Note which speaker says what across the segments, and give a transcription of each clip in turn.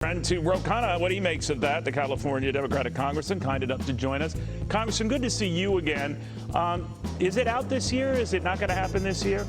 Speaker 1: Friend to Ro Khanna, what he makes of that, the California Democratic Congressman, kind enough to join us. Congressman, good to see you again. Is it out this year? Is it not going to happen this year?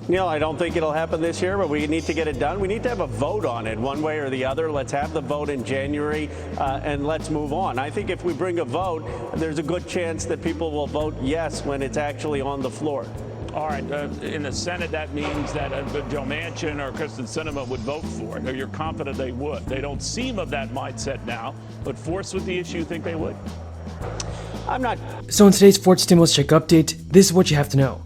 Speaker 2: Neil, I don't think it'll happen this year, but we need to get it done. We need to have a vote on it one way or the other. Let's have the vote in January and let's move on. I think if we bring a vote, there's a good chance that people will vote yes when it's actually on the floor.
Speaker 1: All right. In the Senate, that means that Joe Manchin or Kristen Sinema would vote for it, or you're confident they would. They don't seem of that mindset now, but forced with the issue, you think they would?
Speaker 2: I'm not.
Speaker 3: So in today's fourth stimulus check update, this is what you have to know.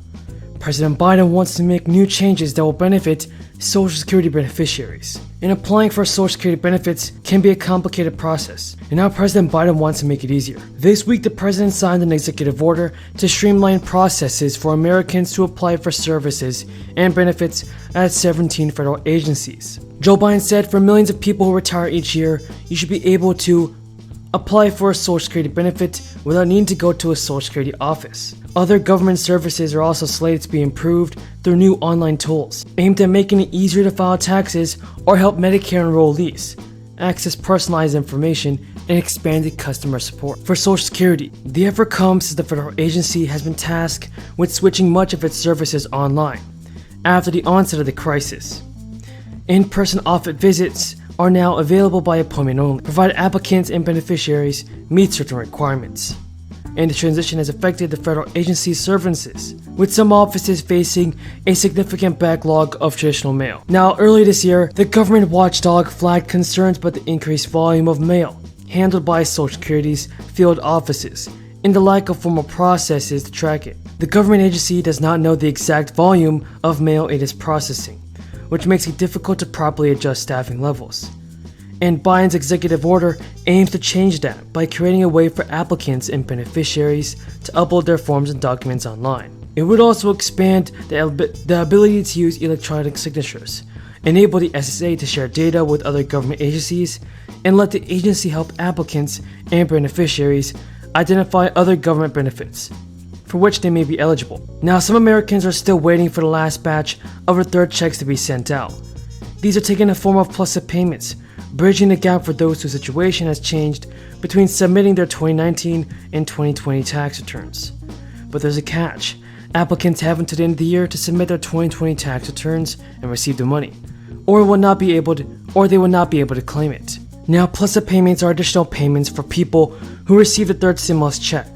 Speaker 3: President Biden wants to make new changes that will benefit Social Security beneficiaries. And applying for Social Security benefits can be a complicated process, and now President Biden wants to make it easier. This week, the president signed an executive order to streamline processes for Americans to apply for services and benefits at 17 federal agencies. Joe Biden said for millions of people who retire each year, you should be able to apply for a Social Security benefit without needing to go to a Social Security office. Other government services are also slated to be improved through new online tools, aimed at making it easier to file taxes or help Medicare enrollees access personalized information and expanded customer support. For Social Security, the effort comes as the federal agency has been tasked with switching much of its services online after the onset of the crisis. In-person office visits are now available by appointment only, provided applicants and beneficiaries meet certain requirements. And the transition has affected the federal agency's services, with some offices facing a significant backlog of traditional mail. Now, earlier this year, the government watchdog flagged concerns about the increased volume of mail handled by Social Security's field offices and the lack of formal processes to track it. The government agency does not know the exact volume of mail it is processing, which makes it difficult to properly adjust staffing levels. And Biden's executive order aims to change that by creating a way for applicants and beneficiaries to upload their forms and documents online. It would also expand the ability to use electronic signatures, enable the SSI to share data with other government agencies, and let the agency help applicants and beneficiaries identify other government benefits for which they may be eligible. Now, some Americans are still waiting for the last batch of their third checks to be sent out. These are taking the form of plus-up payments, bridging the gap for those whose situation has changed between submitting their 2019 and 2020 tax returns. But there's a catch. Applicants have until the end of the year to submit their 2020 tax returns and receive the money, or they will not be able to claim it. Now, plus-up payments are additional payments for people who receive the third stimulus check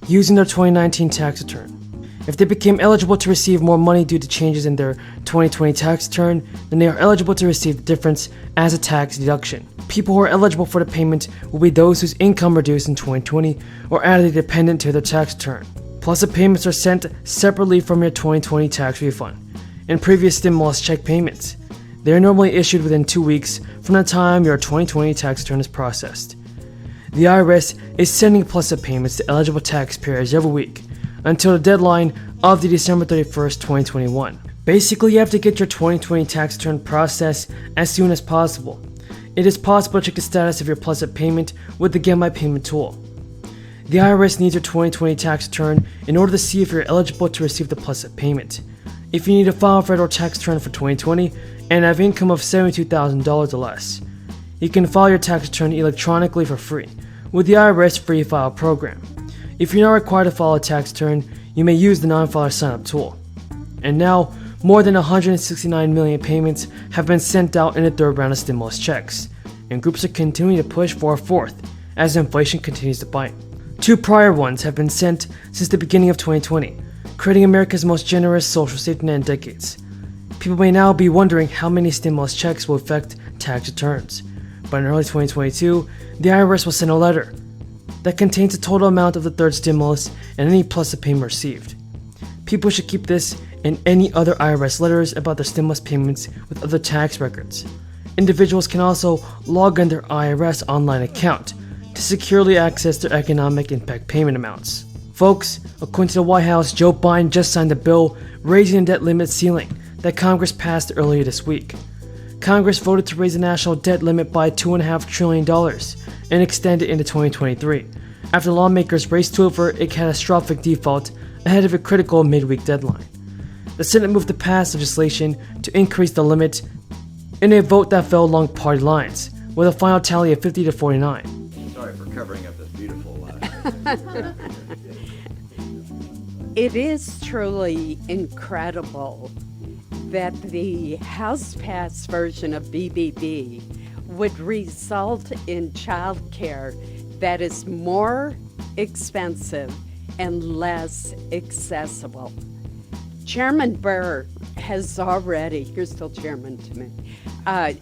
Speaker 3: using their 2019 tax return. If they became eligible to receive more money due to changes in their 2020 tax return, then they are eligible to receive the difference as a tax deduction. People who are eligible for the payment will be those whose income reduced in 2020 or added a dependent to their tax return. Plus, the payments are sent separately from your 2020 tax refund and previous stimulus check payments. They are normally issued within 2 weeks from the time your 2020 tax return is processed. The IRS is sending plus-up payments to eligible taxpayers every week until the deadline of the December 31st, 2021. Basically, you have to get your 2020 tax return processed as soon as possible. It is possible to check the status of your plus-up payment with the Get My Payment tool. The IRS needs your 2020 tax return in order to see if you're eligible to receive the plus-up payment. If you need to file a federal tax return for 2020 and have income of $72,000 or less, you can file your tax return electronically for free with the IRS Free File program. If you're not required to file a tax return, you may use the non-filer sign-up tool. And now, more than 169 million payments have been sent out in the third round of stimulus checks, and groups are continuing to push for a fourth as inflation continues to bite. 2 prior ones have been sent since the beginning of 2020, creating America's most generous social safety net in decades. People may now be wondering how many stimulus checks will affect tax returns, but in early 2022, the IRS will send a letter that contains the total amount of the third stimulus and any plus-up payment received. People should keep this and any other IRS letters about their stimulus payments with other tax records. Individuals can also log in their IRS online account to securely access their economic impact payment amounts. Folks, according to the White House, Joe Biden just signed a bill raising the debt limit ceiling that Congress passed earlier this week. Congress voted to raise the national debt limit by $2.5 trillion and extend it into 2023, after lawmakers raced to avert a catastrophic default ahead of a critical midweek deadline. The Senate moved to pass legislation to increase the limit in a vote that fell along party lines, with a final tally of 50 to 49.
Speaker 4: Sorry for covering up this beautiful.
Speaker 5: It is truly incredible that the House-passed version of BBB would result in child care that is more expensive and less accessible. Chairman Burr has already, you're still chairman to me,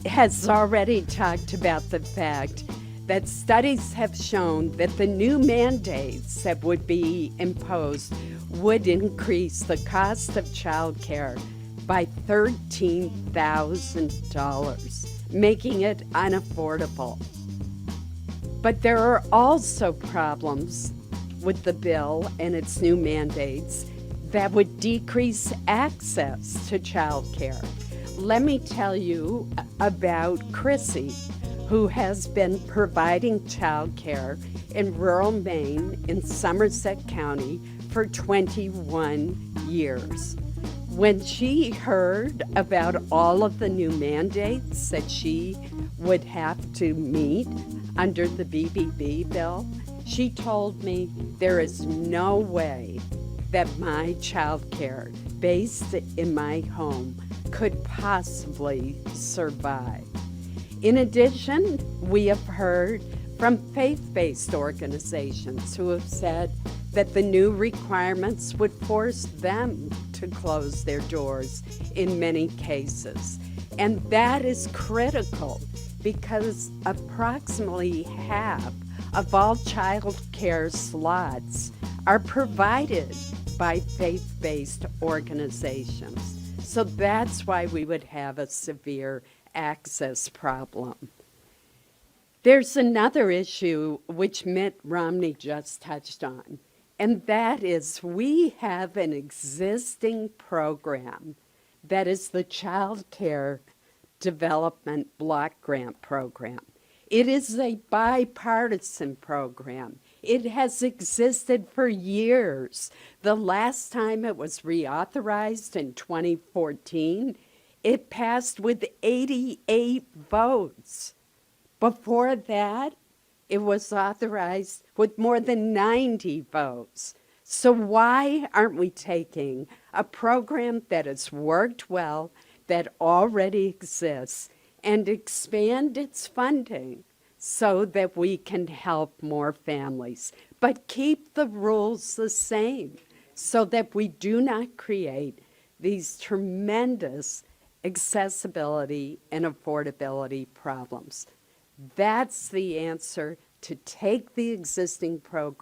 Speaker 5: has already talked about the fact that studies have shown that the new mandates that would be imposed would increase the cost of child care by $13,000, making it unaffordable. But there are also problems with the bill and its new mandates that would decrease access to child care. Let me tell you about Chrissy, who has been providing child care in rural Maine in Somerset County for 21 years. When she heard about all of the new mandates that she would have to meet under the BBB bill, she told me there is no way that my child care based in my home could possibly survive. In addition, we have heard from faith-based organizations who have said that the new requirements would force them to close their doors in many cases. And that is critical because approximately half of all child care slots are provided by faith-based organizations. So that's why we would have a severe access problem. There's another issue which Mitt Romney just touched on, and that is we have an existing program that is the Child Care Development Block Grant Program. It is a bipartisan program. It has existed for years. The last time it was reauthorized in 2014, it passed with 88 votes. Before that, it was authorized with more than 90 votes. So why aren't we taking a program that has worked well, that already exists, and expand its funding so that we can help more families, but keep the rules the same so that we do not create these tremendous accessibility and affordability problems? That's the answer, to take the existing program